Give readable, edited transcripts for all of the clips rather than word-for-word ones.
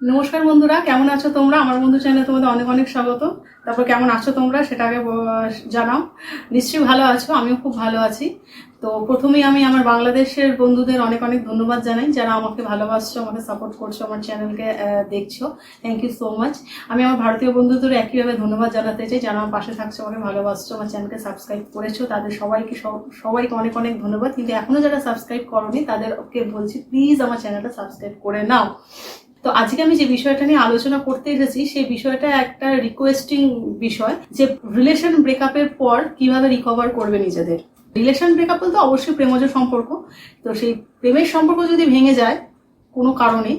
নমস্কার বন্ধুরা, কেমন আছো তোমরা? আমার বন্ধু চ্যানেলে তোমাদের অনেক অনেক স্বাগত। তারপর কেমন আছো তোমরা সেটা আগে জানাও। নিশ্চয়ই ভালো আছো, আমিও খুব ভালো আছি। তো প্রথমেই আমি আমার বাংলাদেশের বন্ধুদের অনেক অনেক ধন্যবাদ জানাই, যারা আমাকে ভালোবাসছো, আমাকে সাপোর্ট করছো, আমার চ্যানেলকে দেখছো। Thank you so much. আমি আমার ভারতীয় বন্ধুদের একইভাবে ধন্যবাদ জানাতে চাই, যারা আমার পাশে থাকছো, আমাকে ভালোবাসছো, আমার চ্যানেলকে সাবস্ক্রাইব করেছো, তাদের সবাইকে অনেক অনেক ধন্যবাদ। কিন্তু এখনো যারা সাবস্ক্রাইব করোনি তাদেরকে বলছি, প্লিজ আমার চ্যানেলটা সাবস্ক্রাইব করে নাও। তো আজকে আমি যে বিষয়টা নিয়ে আলোচনা করতে এসেছি, সেই বিষয়টা একটা রিকোয়েস্টিং বিষয়, যে রিলেশন ব্রেকআপের পর কিভাবে রিকভার করবে নিজেদের। রিলেশন ব্রেকআপ বলতে অবশ্যই প্রেমজ সম্পর্ক। তো সেই প্রেমের সম্পর্ক যদি ভেঙে যায় কোনো কারণে,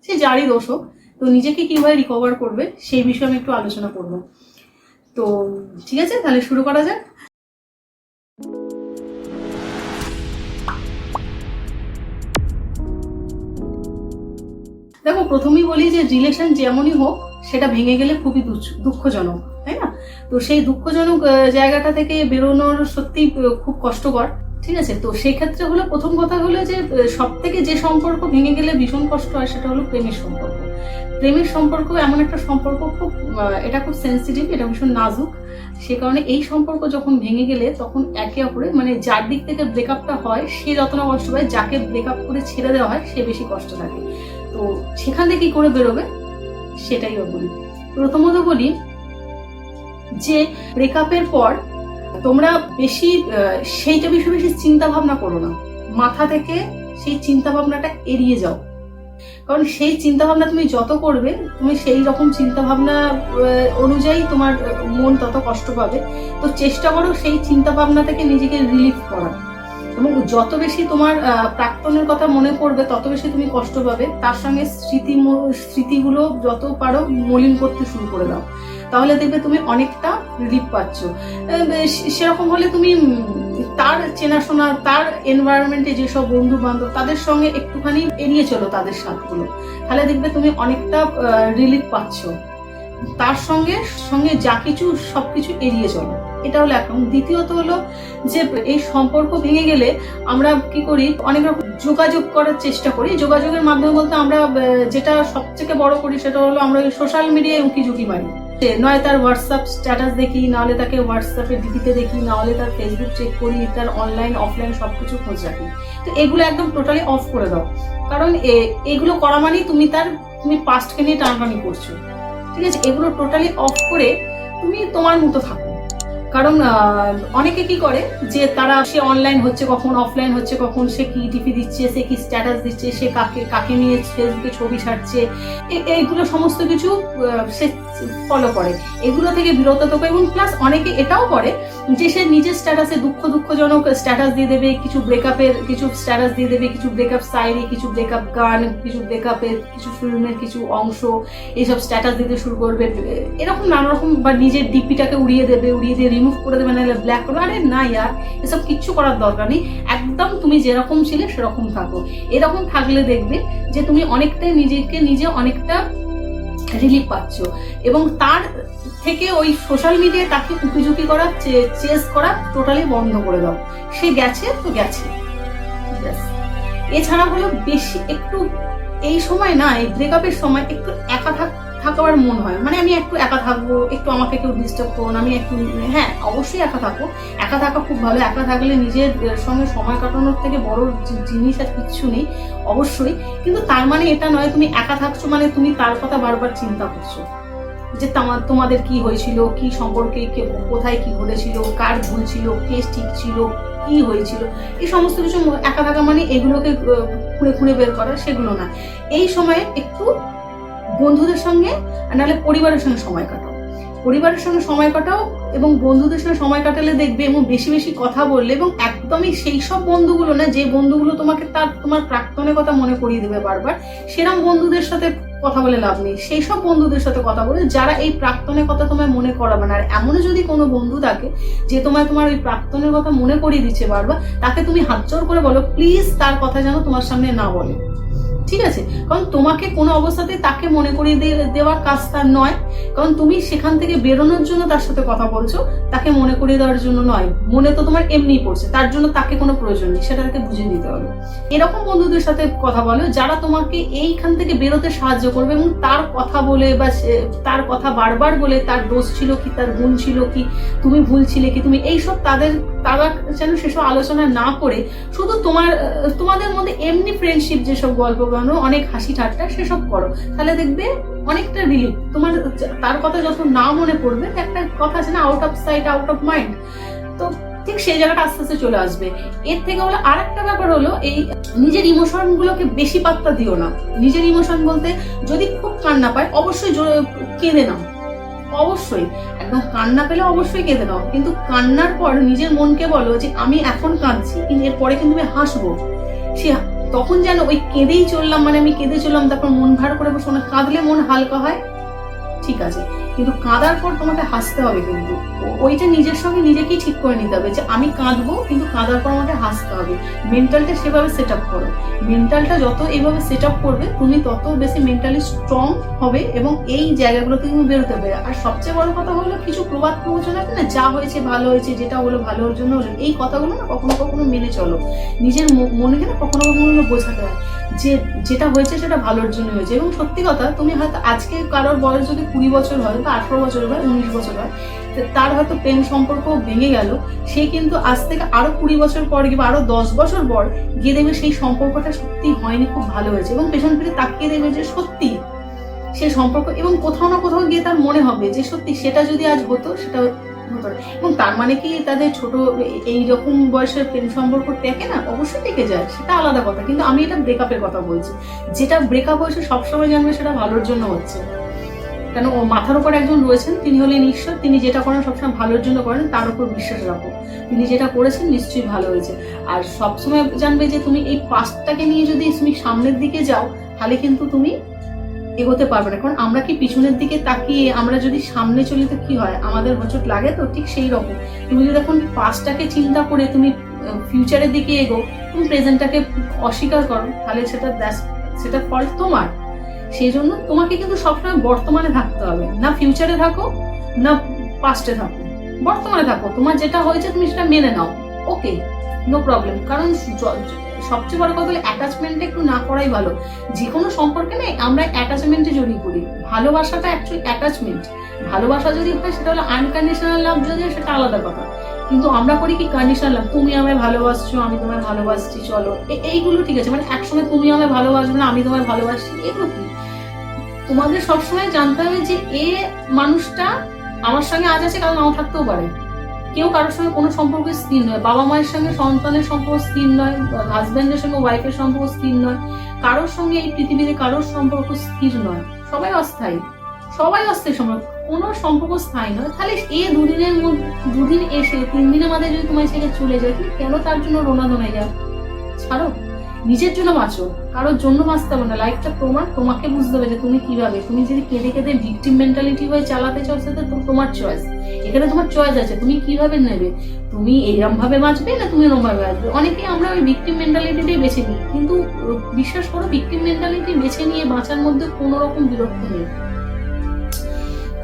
সে যারই দোষ হোক, তো নিজেকে কিভাবে রিকভার করবে সেই বিষয়ে আমি একটু আলোচনা করব। তো ঠিক আছে, তাহলে শুরু করা যাক। দেখো, প্রথমেই বলি যে রিলেশন যেমনই হোক, সেটা ভেঙে গেলে খুবই দুঃখজনক, তাই না? তো সেই দুঃখজনক জায়গাটা থেকে বেরোনোর সত্যি খুব কষ্টকর। ঠিক আছে, তো সেই ক্ষেত্রে হলো, প্রথম কথা হলো যে সব থেকে যে সম্পর্ক ভেঙে গেলে ভীষণ কষ্ট হয় সেটা হলো প্রেমের সম্পর্ক। প্রেমের সম্পর্ক এমন একটা সম্পর্ক, খুব এটা খুব সেন্সিটিভ, এটা ভীষণ নাজুক। সে কারণে এই সম্পর্ক যখন ভেঙে গেলে তখন একে অপরে, মানে যার দিক থেকে ব্রেকআপটা হয় সে যতটা কষ্ট পায়, যাকে ব্রেকআপ করে ছেড়ে দেওয়া হয় সে বেশি কষ্ট থাকে। তো সেখান থেকে কি করে বেরোবে সেটাই বলি। প্রথমত বলি যে ব্রেকআপের পর তোমরা বেশি সেইটা বিষয়ে বেশি চিন্তা ভাবনা করো না, মাথা থেকে সেই চিন্তা ভাবনাটা এড়িয়ে যাও। কারণ সেই চিন্তা ভাবনা তুমি যত করবে, তুমি সেই রকম চিন্তা ভাবনা অনুযায়ী তোমার মন তত কষ্ট পাবে। তো চেষ্টা করো সেই চিন্তা ভাবনা থেকে নিজেকে রিলিফ করা, এবং যত বেশি তোমার প্রাক্তনের কথা মনে পড়বে তত বেশি তুমি কষ্ট পাবে। তার সঙ্গে স্মৃতিগুলো যত পারো মলিন করতে শুরু করে দাও, তাহলে দেখবে তুমি অনেকটা রিলিফ পাচ্ছ। সেরকম হলে তুমি তার চেনাশোনা, তার এনভায়রনমেন্টে যেসব বন্ধু বান্ধব, তাদের সঙ্গে একটুখানি এড়িয়ে চলো তাদের সাথগুলো, তাহলে দেখবে তুমি অনেকটা রিলিফ পাচ্ছ। তার সঙ্গে সঙ্গে যা কিছু সবকিছু এড়িয়ে চলো, এটা হলো এখন। দ্বিতীয়ত হলো যে এই সম্পর্ক ভেঙে গেলে আমরা কি করি, অনেক রকম যোগাযোগ করার চেষ্টা করি। যোগাযোগের মাধ্যমে বলতে আমরা যেটা সবথেকে বড় করি সেটা হলো আমরা ওই সোশ্যাল মিডিয়ায় উঁকিঝুঁকি মারি। নয় তার হোয়াটসঅ্যাপ স্ট্যাটাস দেখি, নাহলে তাকে হোয়াটসঅ্যাপে ডিপিতে দেখি, নাহলে তার ফেসবুক চেক করি, তার অনলাইন অফলাইন সবকিছু খোঁজ রাখি। তো এগুলো একদম টোটালি অফ করে দাও, কারণ এগুলো করা মানেই তুমি পাস্টকে নিয়ে টানাটানি করছো। ঠিক আছে, এগুলো টোটালি অফ করে তুমি তোমার মতো থাকো। কারণ অনেকে কি করে যে সে অনলাইন হচ্ছে কখন, অফলাইন হচ্ছে কখন, সে কি টিপি দিচ্ছে, সে কি স্ট্যাটাস দিচ্ছে, সে কাকে নিয়ে ফেসবুকে ছবি ছাড়ছে, এইগুলো সমস্ত কিছু সে ফলো করে। এগুলো থেকে বিরত থাকো। এবং প্লাস অনেকে এটাও করে যে সে নিজের স্ট্যাটাসে দুঃখজনক স্ট্যাটাস দিয়ে দেবে, কিছু ব্রেকআপের কিছু স্ট্যাটাস দিয়ে দেবে, কিছু ব্রেকআপ সাইরি, কিছু ব্রেকআপ গান, কিছু ব্রেকআপের কিছু ফিল্মের কিছু অংশ, এইসব স্ট্যাটাস দিতে শুরু করবে। এরকম নানা রকম, বা নিজের ডিপিটাকে উড়িয়ে দিয়ে রিমুভ করে দেবে, নাহলে ব্ল্যাক করে। আরে না ইয়ার, এসব কিচ্ছু করার দরকার নেই। একদম তুমি যেরকম ছিলে সেরকম থাকো। এরকম থাকলে দেখবে যে তুমি অনেকটাই নিজে অনেকটা রিলিফ পাচ্ছ। এবং তার থেকে ওই সোশ্যাল মিডিয়ায় তাকে উকিঝুঁকি করা, চেস করা টোটালি বন্ধ করে দাও। সে গেছে তো গেছে। এছাড়া হলো বেশি একটু এই সময় না, এই ব্রেকআপের সময় একটু একা থাকার মন হয়, মানে আমি একটু একা থাকবো, একটু আমাকে কেউ ডিস্টার্ব করুন, আমি একটু, হ্যাঁ অবশ্যই একা থাকো। একা থাকা খুব ভালো। একা থাকলে নিজের সঙ্গে সময় কাটানোর থেকে বড় জিনিস আর কিচ্ছু নেই, অবশ্যই। কিন্তু তার মানে এটা নয় তুমি একা থাকছো মানে তুমি তার কথা বারবার চিন্তা করছো, যে তোমাদের কি হয়েছিল, কি সম্পর্কে, কোথায় কি ঘটেছিল, কার ভুল ছিল, কে ঠিক ছিল, কি হয়েছিল, এই সমস্ত কিছু। একা থাকা মানে এগুলোকে খুঁড়ে বের করা, সেগুলো না। এই সময়ে একটু বন্ধুদের সঙ্গে, নাহলে পরিবারের সঙ্গে সময় কাটাও। পরিবারের সঙ্গে সময় কাটাও এবং বন্ধুদের সঙ্গে সময় কাটালে দেখবে, এবং বেশি বেশি কথা বললে, এবং একদমই সেই সব বন্ধুগুলো না যে বন্ধুগুলো তোমাকে তোমার প্রাক্তনের কথা মনে করিয়ে দেবে বারবার, সেরকম বন্ধুদের সাথে কথা বলে লাভ নেই। সেই সব বন্ধুদের সাথে কথা বলে যারা এই প্রাক্তনের কথা তোমায় মনে করাবে না। আর এমনও যদি কোনো বন্ধু থাকে যে তোমার ওই প্রাক্তনের কথা মনে করিয়ে দিচ্ছে বারবার, তাকে তুমি হাত জোর করে বলো প্লিজ তার কথা যেন তোমার সামনে না বলে। ঠিক আছে, কারণ তোমাকে কোনো অবস্থাতে তাকে মনে করিয়ে দেওয়ার কাজ তার নয়, কারণ তুমি সেখান থেকে বেরোনোর জন্য তার সাথে কথা বলছো, তাকে মনে করিয়ে দেওয়ার জন্য নয়। মনে তো তোমার এমনিই পড়ছে, তার জন্য তাকে কোনো প্রয়োজন নেই, সেটাকে বুঝে নিতে হবে। এরকম বন্ধুদের সাথে কথা বলো যারা তোমাকে এইখান থেকে বেরোতে সাহায্য করবে, এবং তার কথা বলে বা তার কথা বারবার বলে তার দোষ ছিল কি, তার গুণ ছিল কি, তুমি ভুল ছিলে কি, তুমি এইসব তারা যেন সেসব আলোচনা না করে শুধু তোমাদের মধ্যে এমনি ফ্রেন্ডশিপ যেসব গল্প বানো, অনেক হাসি ঠাট্টা সেসব করো, তাহলে দেখবে অনেকটা রিলিফ। তোমার তার কথা যত না মনে পড়বে, একটা কথা আছে না, out of sight out of mind, তো ঠিক সেই জায়গাটা আস্তে আস্তে চলে আসবে। এর থেকে হলো আর একটা ব্যাপার হলো, এই নিজের ইমোশন গুলোকে বেশি পাত্তা দিও না। নিজের ইমোশন বলতে যদি খুব কান্না পায় অবশ্যই কেঁদে নাও, অবশ্যই একদম কান্না পেলে অবশ্যই কেঁদে নাও, কিন্তু কান্নার পর নিজের মনকে বলো যে আমি এখন কাঁদছি, কিন্তু এরপরে কিন্তু আমি হাসবো। সে তখন যেন ওই কেঁদেই চললাম, মানে আমি কেঁদে চললাম তারপর মন ভার করে বসে না, কাঁদলে মন হালকা হয়, ঠিক আছে, কিন্তু কাঁদার পর তোমাকে হাসতে হবে। কিন্তু ওইটা নিজের সঙ্গে নিজেকেই ঠিক করে নিতে হবে যে আমি কাঁদবো, কিন্তু কাঁদার পর আমাকে হাসতে হবে। মেন্টালটা সেভাবে সেট আপ করো। মেন্টালটা যত এইভাবে সেট আপ করবে, তুমি তত বেশি মেন্টালি স্ট্রং হবে এবং এই জায়গাগুলোতে তুমি বেরোতে হবে। আর সবচেয়ে বড় কথা হলো, কিছু প্রবাদ প্রবচন আছে না, যা হয়েছে ভালো হয়েছে, যেটা হলো ভালোর জন্য হলো, এই কথাগুলো না কখনো কখনো মেনে চলো। নিজের মনকে না কখনো কখনো বোঝাতে হয় যে যেটা হয়েছে সেটা ভালোর জন্য হয়েছে। এবং সত্যি কথা, তুমি হয়তো আজকে কারোর বয়স যদি 20 বছর হয় বা 18 বছর হয়, 19 বছর হয়, তার হয়তো প্রেম সম্পর্ক ভেঙে গেল, সে কিন্তু আজ থেকে আরো 20 বছর পর কিংবা আরো 10 বছর পর গিয়ে দেখবে সেই সম্পর্কটা সত্যি হয়নি, খুব ভালো হয়েছে, এবং পেছন ফিরে তাকিয়ে দেখবে যে সত্যি সেই সম্পর্ক, এবং কোথাও না কোথাও গিয়ে তার মনে হবে যে সত্যি সেটা যদি আজ হতো সেটা হতো। এবং তার মানে কি তাদের ছোট এইরকম বয়সের প্রেম সম্পর্ক টেকে না? অবশ্যই টেকে যায়, সেটা আলাদা কথা, কিন্তু আমি এটা ব্রেকআপের কথা বলছি। যেটা ব্রেকআপ হয়েছে সবসময় জানবে সেটা ভালোর জন্য হচ্ছে, কেন ও মাথার উপর একজন রয়েছেন, তিনি হলেন ঈশ্বর, তিনি যেটা করেন সবসময় ভালোর জন্য করেন, তার উপর বিশ্বাস রাখো, তিনি যেটা করেছেন নিশ্চয়ই ভালো হয়েছে। আর সবসময় জানবে যে তুমি এই পাস্টটাকে নিয়ে যদি তুমি সামনের দিকে যাও, তাহলে কিন্তু তুমি এগোতে পারবে না। কারণ আমরা কি পিছনের দিকে তাকিয়ে আমরা যদি সামনে চলি তো কি হয়, আমাদের হোঁচট লাগে, তো ঠিক সেই রকম তুমি যদি এখন পাস্টটাকে চিন্তা করে তুমি ফিউচারের দিকে এগো, তুমি প্রেজেন্টটাকে অস্বীকার করো, তাহলে সেটা ফল্ট তোমার। সেই জন্য তোমাকে কিন্তু সবসময় বর্তমানে থাকতে হবে, না ফিউচারে থাকো না পাস্টে থাকো, বর্তমানে থাকো। তোমার যেটা হয়েছে তুমি সেটা মেনে নাও, ওকে, নো প্রবলেম। কারণ সবচেয়ে বড় কথা হলো অ্যাটাচমেন্টে একটু না করাই ভালো। যে কোনো সম্পর্কে নেই আমরা অ্যাটাচমেন্টে জড়িয়ে পড়ি। ভালোবাসাটা অ্যাকচুয়ালি অ্যাটাচমেন্ট। ভালোবাসা যদি হয় সেটা হলো আনকন্ডিশনাল লাভ, যদি সেটা আলাদা কথা, কিন্তু আমরা করি কি কন্ডিশনাল লাভ, তুমি আমায় ভালোবাসছো আমি তোমায় ভালোবাসছি, চলো এইগুলো ঠিক আছে, মানে একসঙ্গে তুমি আমায় ভালোবাসবে না আমি তোমায় ভালোবাসছি, এগুলো কি? তোমাদের সবসময় জানতে হবে যে এ মানুষটা আমার সঙ্গে আজ আছে, কারণ নাও থাকতেও পারে। কেউ কারোর সঙ্গে কোনো সম্পর্ক স্থির নয়, বাবা মায়ের সঙ্গে সন্তানের সম্পর্ক স্থির নয়, হাজবেন্ডের সঙ্গে ওয়াইফের সম্পর্ক স্থির নয়, কারোর সঙ্গে এই পৃথিবীতে কারোর সম্পর্ক স্থির নয়, সবাই অস্থায়ী, সবাই অস্থায়ী সম্পর্ক, কোনো সম্পর্ক স্থায়ী নয়। তাহলে দুদিন এসে 3 দিনের মাঝে যদি তোমায় ছেড়ে চলে যায়, তুমি কেন তার জন্য রোনাধনায় যাও? ছাড়ো, নিজের জন্য বাঁচো, কারোর জন্য বাঁচতে হবে না। লাইফটা তোমাকে বুঝতে হবে যে তুমি কিভাবে, তুমি যদি কেঁদে কেঁদে ভিকটিম মেন্টালিটি হয়ে চালাতে চাও, সেটা তোমার চয়েস। এখানে তোমার চয়েস আছে, তুমি কিভাবে নেবে, তুমি এরম ভাবে বাঁচবে না তুমি এরম ভাবে বাঁচবে। অনেকেই আমরা ওই ভিকটিম মেন্টালিটিটাই বেছে নিই, কিন্তু বিশ্বাস করো ভিকটিম মেন্টালিটি বেছে নিয়ে বাঁচার মধ্যে কোনো রকম বিরক্ত নেই।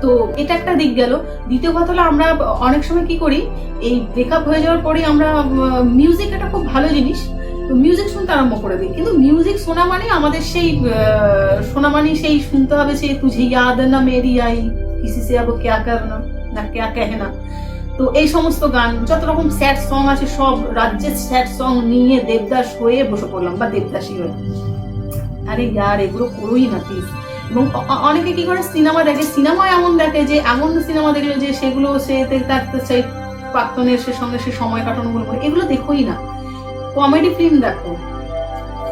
তো এটা একটা দিক গেল। দ্বিতীয় কথা হলো, আমরা অনেক সময় কি করি, এই ব্রেকআপ হয়ে যাওয়ার পরে আমরা মিউজিক, এটা খুব ভালো জিনিস, তো মিউজিক শুনতে আরম্ভ করে দিই। কিন্তু মিউজিক শোনা মানে আমাদের সেই শুনতে হবে সেই তুঝে ইয়াদ না মেরি আই, কিসি সে আব ক্যা করনা না ক্যা কহনা, তো এই সমস্ত গান, যত রকম স্যাড সং আছে সব রাজ্যের স্যাড সং নিয়ে দেবদাস হয়ে বসে পড়লাম বা দেবদাসী হয়ে। আরে ইয়ার, এগুলো করোই না প্লিজ। এবং অনেকে কি করে, সিনেমা দেখে, সিনেমায় এমন দেখে যে এমন সিনেমা দেখলো যে সেগুলো তার সেই প্রাক্তনের সঙ্গে সে সময় কাটানো গুলো, এগুলো দেখোই না। কমেডি ফিল্ম দেখো,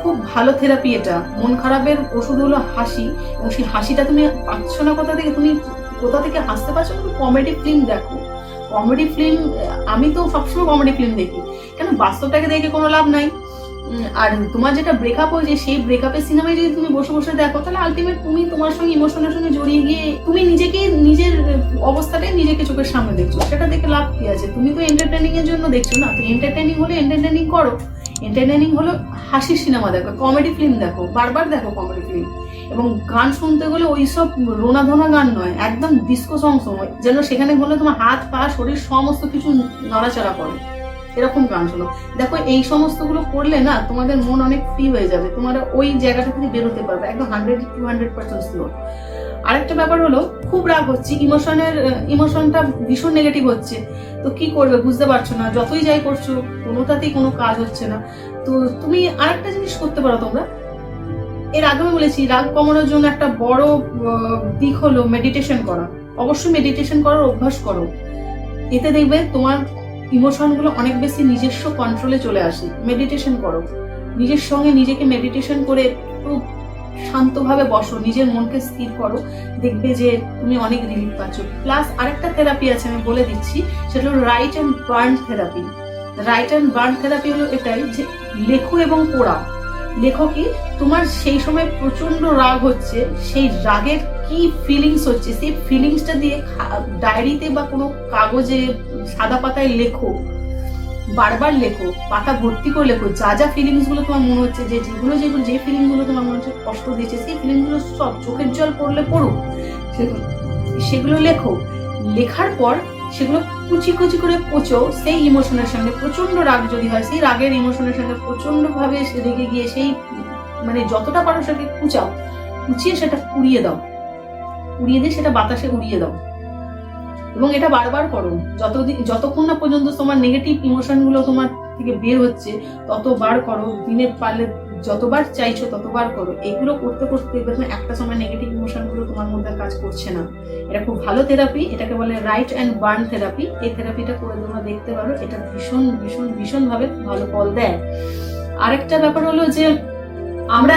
খুব ভালো থেরাপি এটা। মন খারাপের ওষুধ হলো হাসি, এবং সেই হাসিটা তুমি পাচ্ছ না কোথা থেকে, তুমি কোথা থেকে হাসতে পারছো, তুমি কমেডি ফিল্ম দেখো। কমেডি ফিল্ম, আমি তো সবসময় কমেডি ফিল্ম দেখি, কেন বাস্তবটাকে দেখে কোনো লাভ নাই। আর তোমার যেটা ব্রেকআপ হয়েছে, সেই ব্রেকআপের সিনেমায় যদি তুমি বসে বসে দেখো, তাহলে আলটিমেট তুমি তোমার সঙ্গে ইমোশনের সঙ্গে জড়িয়ে গিয়ে তুমি নিজের অবস্থাটাই নিজেকে চোখের সামনে দেখছো, সেটা দেখে লাভ কি আছে? তুমি তো এন্টারটেনিং এর জন্য দেখছো না, তো এন্টারটেনিং হলে এন্টারটেনিং করো, এন্টারটেইনিং হলো হাসির সিনেমা দেখো, কমেডি ফিল্ম দেখো, বারবার দেখো কমেডি ফিল্ম। এবং গান শুনতে গেলে ওইসব রোনা ধোনা গান নয়, একদম ডিস্কো সং সময় যেন সেখানে বললে তোমার হাত পা শরীর সমস্ত কিছু নড়াচড়া করে, এরকম গান শোনো। দেখো এই সমস্তগুলো করলে না তোমাদের মন অনেক ফ্রি হয়ে যাবে, তোমরা ওই জায়গাটা থেকে বেরোতে পারবে একদম 100-200% স্লো। আরেকটা ব্যাপার হলো খুব রাগ হচ্ছে, ইমোশনটা ভীষণ নেগেটিভ হচ্ছে, তো কি করবে বুঝতে পারছো না, যতই যাই করছো কোনোটাতেই কোনো কাজ হচ্ছে না। তো তুমি আরেকটা জিনিস করতে পারো তোমরা, এর আগে আমি বলেছি রাগ কমানোর জন্য একটা বড় দিক হলো মেডিটেশন করা। অবশ্যই মেডিটেশন করার অভ্যাস করো, এতে দেখবে তোমার ইমোশন গুলো অনেক বেশি নিজস্ব কন্ট্রোলে চলে আসে। মেডিটেশন করো, নিজের সঙ্গে নিজেকে মেডিটেশন করে একটু শান্তভাবে বসো, নিজের মনকে স্থির করো, দেখবে যে তুমি অনেক রিলিফ পাচ্ছ। প্লাস আরেকটা থেরাপি আছে আমি বলে দিচ্ছি, সেটা হলো right and burn therapy. Right and burn therapy হলো এটাই যে লেখো এবং পোড়াও। লেখো কি, তোমার সেই সময় প্রচন্ড রাগ হচ্ছে, সেই রাগের কি ফিলিংস হচ্ছে সেই ফিলিংসটা দিয়ে ডায়েরিতে বা কোনো কাগজে সাদা পাতায় লেখো, বারবার লেখো, পাতা ভর্তি করে লেখো, যা যা ফিলিংস গুলো তোমার মনে হচ্ছে, যে ফিলিংস গুলো তোমার মনে হচ্ছে কষ্ট দিচ্ছে, সেই ফিলিংস গুলো সব চোখের জল পড়লে পড়ুক, সেগুলো লেখো। লেখার পর সেগুলো কুচি কুচি করে কোচো সেই ইমোশনের সঙ্গে। প্রচন্ড রাগ যদি হয়, সেই রাগের ইমোশনের সঙ্গে প্রচন্ড ভাবে রেগে গিয়ে সেই মানে যতটা পারো সেটাকে কুচাও, কুচিয়ে সেটা উড়িয়ে দাও, উড়িয়ে দিয়ে সেটা বাতাসে উড়িয়ে দাও। এবং এটা বারবার করো, যতক্ষণ না পর্যন্ত তোমার নেগেটিভ ইমোশন গুলো তোমার থেকে বের হচ্ছে ততবার করো, দিনে পারলে যতবার চাইছো ততবার করো। এগুলো করতে করতে দেখবে একটা সময় নেগেটিভ ইমোশন গুলো তোমার মধ্যে কাজ করছে না। এটা খুব ভালো থেরাপি, এটাকে বলে রাইট অ্যান্ড বার্ন থেরাপি। এই থেরাপিটা করে তোমরা দেখতে পারো, এটা ভীষণ ভীষণ ভীষণ ভাবে ভালো ফল দেয়। আরেকটা ব্যাপার হলো যে আমরা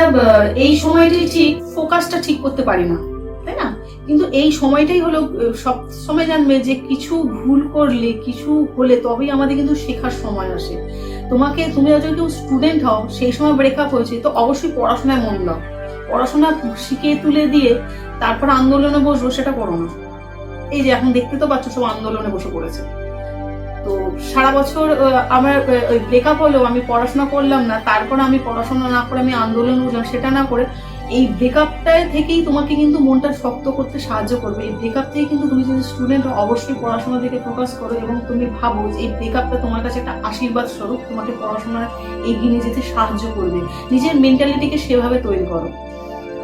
এই সময়টাই ঠিক ফোকাসটা ঠিক করতে পারি না, তাই না? কিন্তু এই সময়টাই হলো সব সময় জানবে যে কিছু ভুল করলে কিছু হলে তবেই আমাদের কিন্তু শেখার সময় আসে। তুমি যদি কেউ স্টুডেন্ট হও, সেই সময় ব্রেকআপ হয়েছে, তো অবশ্যই পড়াশোনায় মন দাও। পড়াশোনা শিখিয়ে তুলে দিয়ে তারপর আন্দোলনে বসবো, সেটা করো না। এই যে এখন দেখতে তো পাচ্ছ সব আন্দোলনে বসে পড়েছে। তো সারা বছর আমার ওই ব্রেকআপ হলো, আমি পড়াশোনা করলাম না, তারপর আমি পড়াশোনা না করে আমি আন্দোলন উঠলাম, সেটা না করে এই ব্রেকআপটা থেকেই তোমাকে কিন্তু মনটা শক্ত করতে সাহায্য করবে। এই ব্রেকআপ থেকে কিন্তু তুমি যদি স্টুডেন্ট অবশ্যই পড়াশোনার দিকে ফোকাস করো এবং তুমি ভাবো যে এই ব্রেকআপটা তোমার কাছে একটা আশীর্বাদ স্বরূপ, তোমাকে পড়াশোনায় এগিয়ে নিয়ে যেতে সাহায্য করবে। নিজের মেন্টালিটিকে সেভাবে তৈরি করো।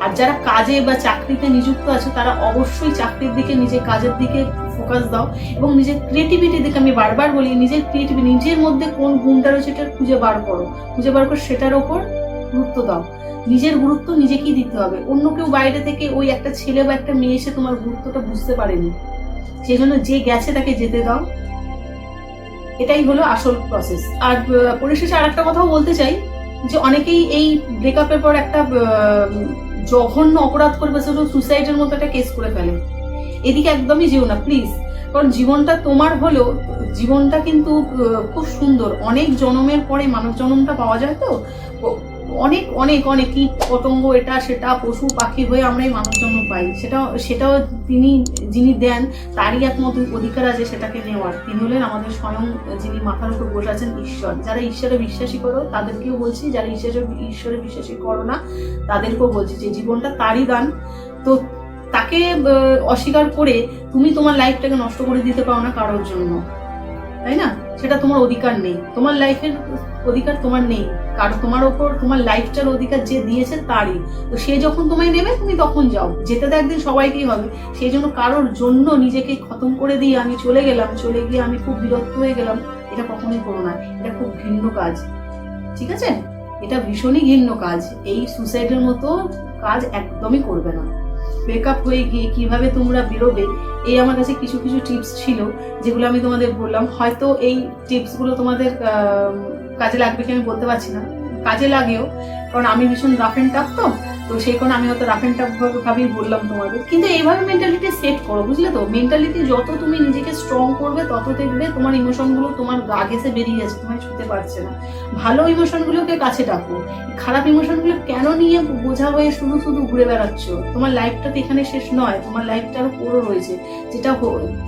আর যারা কাজে বা চাকরিতে নিযুক্ত আছে তারা অবশ্যই চাকরির দিকে, নিজের কাজের দিকে ফোকাস দাও এবং নিজের ক্রিয়েটিভিটির দিকে, আমি বারবার বলি নিজের ক্রিয়েটিভিটি, নিজের মধ্যে কোন গুণটা রয়েছে সেটা খুঁজে বার করো, সেটার ওপর গুরুত্ব দাও। নিজের গুরুত্ব নিজেকেই দিতে হবে, অন্য কেউ বাইরে থেকে ওই একটা ছেলে বা একটা মেয়ে এসে তোমার গুরুত্বটা বুঝতে পারেনি, সেই জন্য যে গেছে তাকে যেতে দাও। এটাই হলো আসল প্রসেস। আর পরিশেষে আর একটা কথাও বলতে চাই যে অনেকেই এই ব্রেকআপের পর একটা জঘন্য অপরাধ করবে, সেটা সুসাইডের মতো একটা কেস করে ফেলে। এদিকে একদমই যেও না প্লিজ, কারণ জীবনটা তোমার হলো, জীবনটা কিন্তু খুব সুন্দর। অনেক জন্মের পরে মানব জন্মটা পাওয়া যায়, তো অনেক অনেক অনেক কীট পতঙ্গ এটা সেটা পশু পাখি হয়ে আমরা এই মানব জন্ম পাই। সেটাও যিনি দেন তারই একমাত্র অধিকার আছে সেটাকে নেওয়ার। তিনি হলেন আমাদের স্বয়ং, যিনি মাথার উপর বসে আছেন ঈশ্বর। যারা ঈশ্বরে বিশ্বাসী করো তাদেরকেও বলছি, যারা ঈশ্বরে বিশ্বাসী করো না তাদেরকেও বলছি যে জীবনটা তারই দান। তো তাকে অস্বীকার করে তুমি তোমার লাইফটাকে নষ্ট করে দিতে পারো না কারোর জন্য, তাই না? সেটা তোমার অধিকার নেই, তোমার লাইফের অধিকার তোমার নেই, কারণ তোমার ওপর তোমার লাইফটার অধিকার যে দিয়েছে তারই। তো সে যখন তোমায় নেবে তুমি তখন যাও, যেতে তো একদিন সবাইকেই হবে। সেই জন্য কারোর জন্য নিজেকে খতম করে দিয়ে আমি চলে গিয়ে আমি খুব বিরক্ত হয়ে গেলাম, এটা কখনোই করো না। এটা খুব ঘৃণ্য কাজ, ঠিক আছে? এটা ভীষণই ঘৃণ্য কাজ। এই সুসাইডের মতো কাজ একদমই করবে না। ব্রেকআপ হয়ে গিয়ে কিভাবে তোমরা বেরোবে, এই আমার কাছে কিছু কিছু টিপস ছিল যেগুলো আমি তোমাদের বললাম। হয়তো এই টিপসগুলো তোমাদের কাজে লাগবে কি আমি বলতে পারছি না, কাজে লাগেও, কারণ আমি ভীষণ রাফ অ্যান্ড টাফ, তো তো সেই কারণে আমি হয়তো রাফ অ্যান্ড টাফ ভাবেই বললাম তোমাদের, কিন্তু এইভাবে মেন্টালিটি সেট করো, বুঝলে তো? মেন্টালিটি যত তুমি নিজেকে স্ট্রং করবে তত দেখবে তোমার ইমোশনগুলো তোমার গা ঘেসে বেরিয়ে যাচ্ছে, তোমায় ছুতে পারছে না। ভালো ইমোশনগুলোকে কাছে ডাকো, খারাপ ইমোশনগুলো কেন নিয়ে বোঝা হয়ে শুধু শুধু ঘুরে বেড়াচ্ছ? তোমার লাইফটা তো এখানে শেষ নয়, তোমার লাইফটা আরো পুরো রয়েছে। যেটা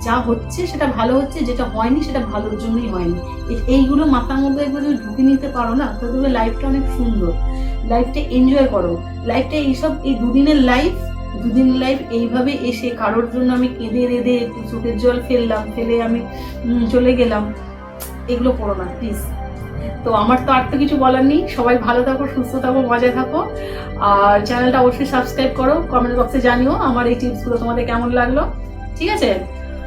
যা হচ্ছে সেটা ভালো হচ্ছে, যেটা হয়নি সেটা ভালোর জন্যই হয়নি। এইগুলো মাথার মধ্যে একবার যদি ঢুকে নিতে পারো না, তো দেখবে লাইফটা অনেক সুন্দর। লাইফটা এনজয় করো, লাইফটা এইসব এই দুদিন লাইফ এইভাবে এসে কারোর জন্য আমি কেঁদে রেঁদে চোখের জল ফেলে আমি চলে গেলাম, এগুলো করো না প্লিজ। তো আমার তো আর তো কিছু বলার নেই। সবাই ভালো থাকো, সুস্থ থাকো, মজায় থাকো, আর চ্যানেলটা অবশ্যই সাবস্ক্রাইব করো। কমেন্ট বক্সে জানিও আমার এই টিপসগুলো তোমাদের কেমন লাগলো, ঠিক আছে?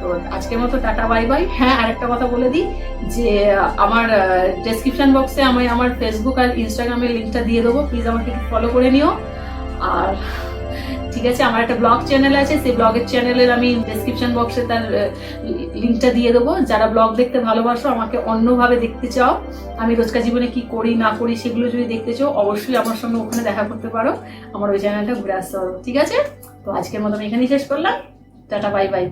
তো আজকের মতো টাটা, বাই বাই। হ্যাঁ, আরেকটা কথা বলে দিই যে আমার ডেসক্রিপশন বক্সে আমি আমার ফেসবুক আর ইনস্টাগ্রামের লিঙ্কটা দিয়ে দেবো, প্লিজ আমাকে একটু ফলো করে নিও। আর ঠিক আছে, আমার একটা ব্লগ চ্যানেল আছে, সেই ব্লগের চ্যানেলের আমি ডেসক্রিপশন বক্সে তার লিঙ্কটা দিয়ে দেবো। যারা ব্লগ দেখতে ভালোবাসো, আমাকে অন্যভাবে দেখতে চাও, আমি রোজকার জীবনে কি করি না করি সেগুলো যদি দেখতে চাও, অবশ্যই আমার সঙ্গে ওখানে দেখা করতে পারো, আমার ওই চ্যানেলটা ঘুরে আসতে পারো, ঠিক আছে? তো আজকের মতো আমি এখানেই শেষ করলাম। Tata, bye bye.